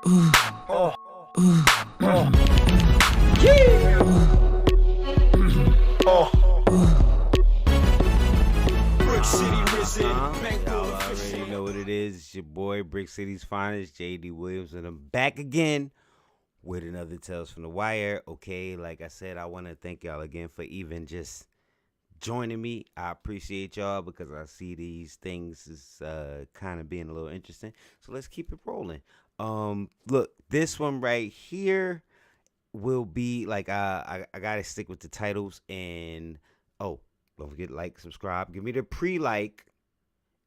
Y'all already know what it is. It's your boy, Brick City's finest, J.D. Williams, and I'm back again with another Tales from the Wire. Okay, like I said, I want to thank y'all again for even just joining me. I appreciate y'all because I see these things is kind of being a little interesting. So let's keep it rolling. Look, this one right here will be like I gotta stick with the titles and don't forget to like, subscribe, give me the pre-like,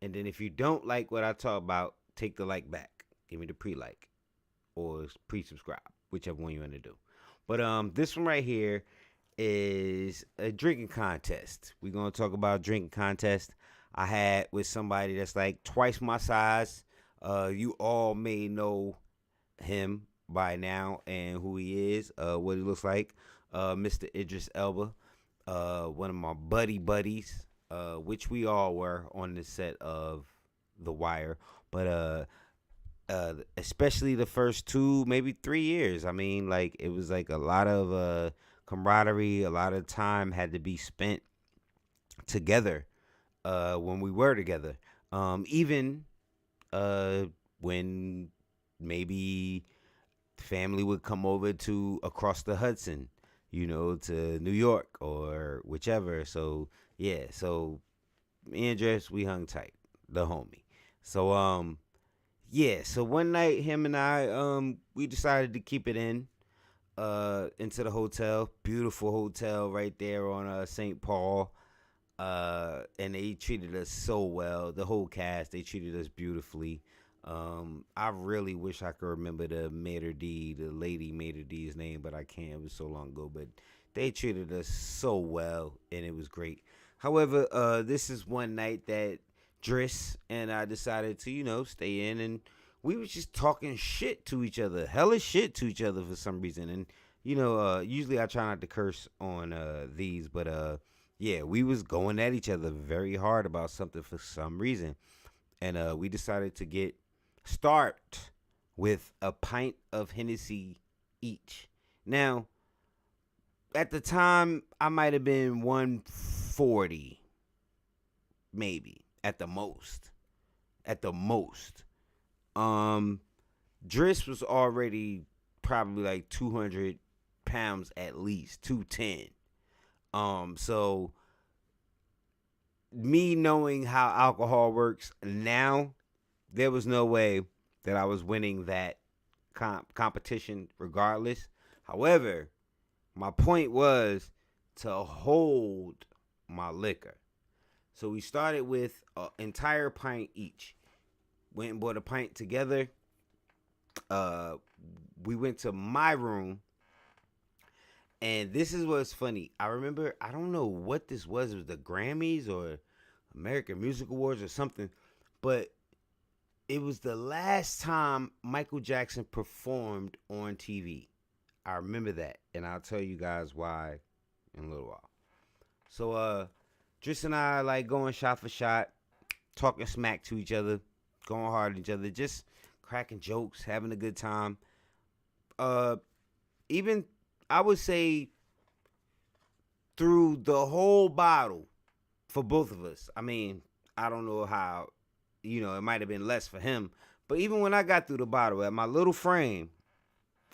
and then if you don't like what I talk about, take the like back, give me the pre-like or pre-subscribe, whichever one you want to do. But this one right here is a drinking contest. We're gonna talk about drinking contest I had with somebody that's like twice my size. You all may know him by now and who he is, what he looks like. Mr. Idris Elba, one of my buddies, which we all were on the set of The Wire, but especially the first 2, maybe 3 years. I mean, like, it was like a lot of camaraderie, a lot of time had to be spent together when we were together. Even when maybe family would come over to across the Hudson, to New York or whichever. So yeah, so me and Jess, we hung tight, the homie. So yeah, so one night him and I we decided to keep it into the hotel. Beautiful hotel right there on St. Paul. And they treated us so well. The whole cast, they treated us beautifully. I really wish I could remember the lady maitre d's name, but I can't. It was so long ago. But they treated us so well, and it was great. However, this is one night that Driss and I decided to, stay in, and we was just talking shit to each other, hella shit to each other for some reason. And usually I try not to curse on these, but yeah, we was going at each other very hard about something for some reason, and we decided to start with a pint of Hennessy each. Now, at the time, I might have been 140, maybe at the most. Driss was already probably like 200 pounds at least, 210. So me knowing how alcohol works now, there was no way that I was winning that competition regardless. However, my point was to hold my liquor. So we started with an entire pint each. Went and bought a pint together. We went to my room. And this is what's funny. I remember, I don't know what this was. It was the Grammys or American Music Awards or something. But it was the last time Michael Jackson performed on TV. I remember that. And I'll tell you guys why in a little while. So, Driss and I like going shot for shot, talking smack to each other, going hard at each other, just cracking jokes, having a good time. Even, I would say, through the whole bottle for both of us. I mean, I don't know how, it might have been less for him. But even when I got through the bottle at my little frame,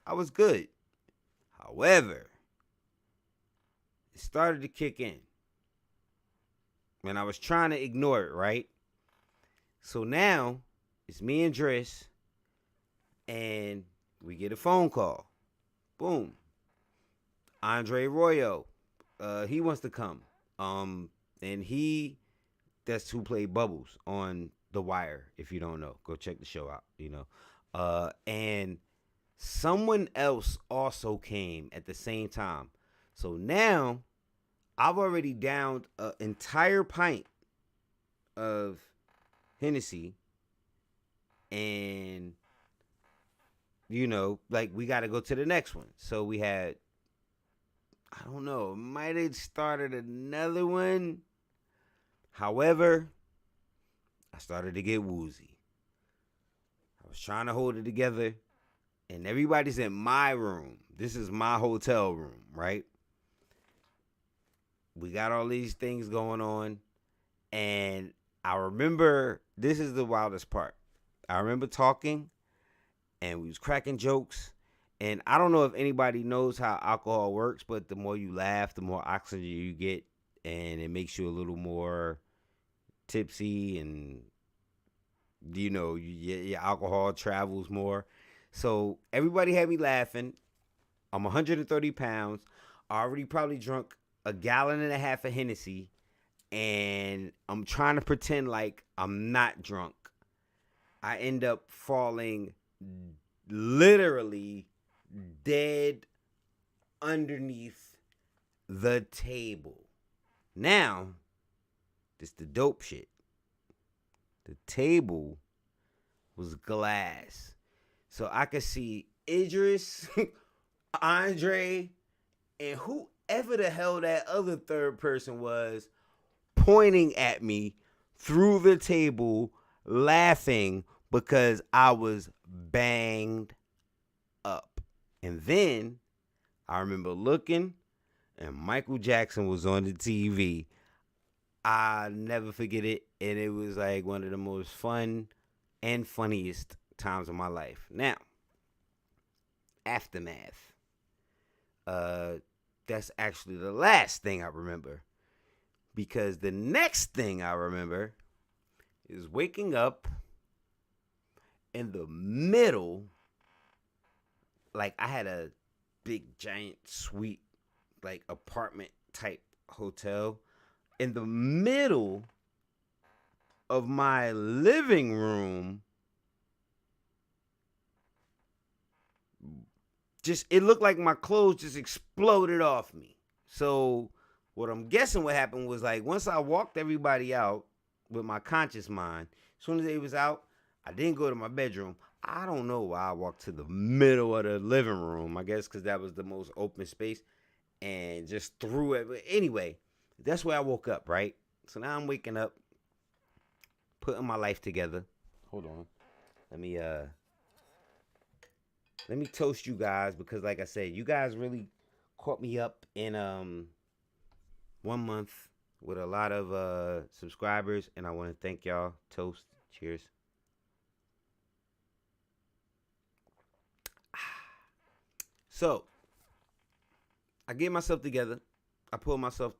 I was good. However, it started to kick in. And I was trying to ignore it, right? So now, it's me and Driss, and we get a phone call. Boom. Andre Royo, he wants to come. And that's who played Bubbles on The Wire. If you don't know, go check the show out, and someone else also came at the same time. So now I've already downed an entire pint of Hennessy, and like, we got to go to the next one. So we had, I don't know, might have started another one. However, I started to get woozy. I was trying to hold it together. and everybody's in my room. This is my hotel room, right? We got all these things going on, and I remember, this is the wildest part. I remember talking, and we was cracking jokes, and I don't know if anybody knows how alcohol works, but the more you laugh, the more oxygen you get, and it makes you a little more tipsy, and your alcohol travels more. So everybody had me laughing. I'm 130 pounds. I already probably drunk a gallon and a half of Hennessy, and I'm trying to pretend like I'm not drunk. I end up falling literally dead underneath the table. Now, this the dope shit. The table was glass. So I could see Idris, Andre, and whoever the hell that other third person was pointing at me through the table, laughing because I was banged up. And then I remember looking, and Michael Jackson was on the TV. I'll never forget it. And it was like one of the most fun and funniest times of my life. Now, aftermath. That's actually the last thing I remember. Because the next thing I remember is waking up in the middle. Like, I had a big, giant, suite, like, apartment type hotel. In the middle of my living room, it looked like my clothes just exploded off me. So what I'm guessing what happened was, like, once I walked everybody out with my conscious mind, as soon as they was out, I didn't go to my bedroom. I don't know why I walked to the middle of the living room. I guess because that was the most open space, and just threw it. But anyway, that's where I woke up, right? So now I'm waking up, putting my life together. Hold on. Let me toast you guys, because like I said, you guys really caught me up in 1 month with a lot of subscribers, and I want to thank y'all. Toast. Cheers. So, I get myself together. I pull myself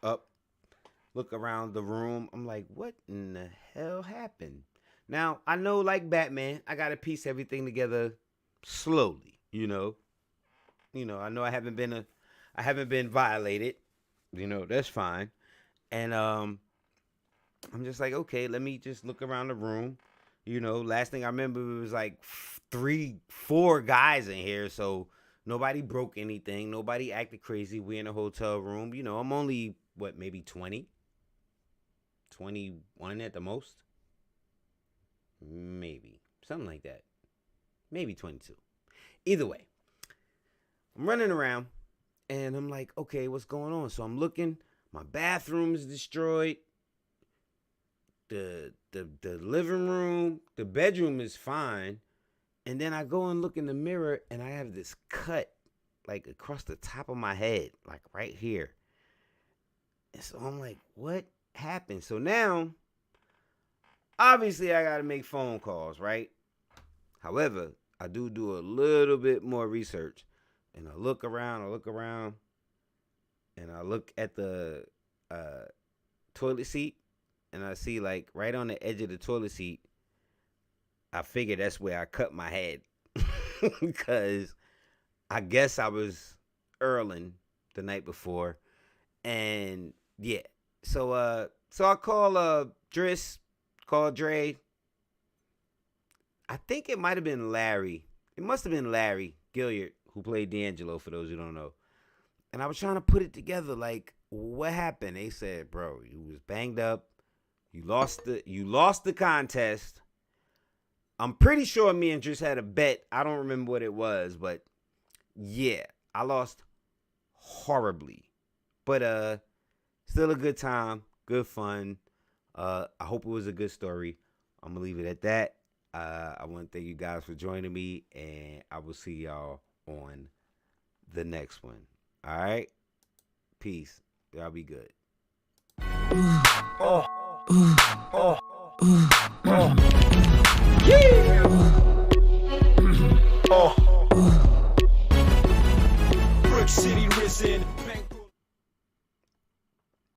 up, look around the room. I'm like, what in the hell happened? Now, I know, like Batman, I got to piece everything together slowly, I know I haven't been violated. That's fine. And I'm just like, okay, let me just look around the room. Last thing I remember, it was like 3-4 guys in here, so nobody broke anything. Nobody acted crazy. We in a hotel room. I'm only, maybe 20? 21 at the most? Maybe. Something like that. Maybe 22. Either way, I'm running around, and I'm like, okay, what's going on? So I'm looking. My bathroom is destroyed. The living room, the bedroom is fine. And then I go and look in the mirror, and I have this cut, like, across the top of my head, like right here. And so I'm like, what happened? So now, obviously, I got to make phone calls, right? However, I do a little bit more research. And I look around, and I look at the toilet seat, and I see, like, right on the edge of the toilet seat, I figure that's where I cut my head. Because I guess I was Erling the night before. And, yeah. So I call Dre. I think it might have been Larry. It must have been Larry Gilliard, who played D'Angelo, for those who don't know. And I was trying to put it together, like, what happened? They said, bro, you was banged up. You lost the contest. I'm pretty sure me and Idris had a bet. I don't remember what it was, but yeah, I lost horribly. But still a good time, good fun. I hope it was a good story. I'm gonna leave it at that. I want to thank you guys for joining me, and I will see y'all on the next one. All right? Peace. Y'all be good.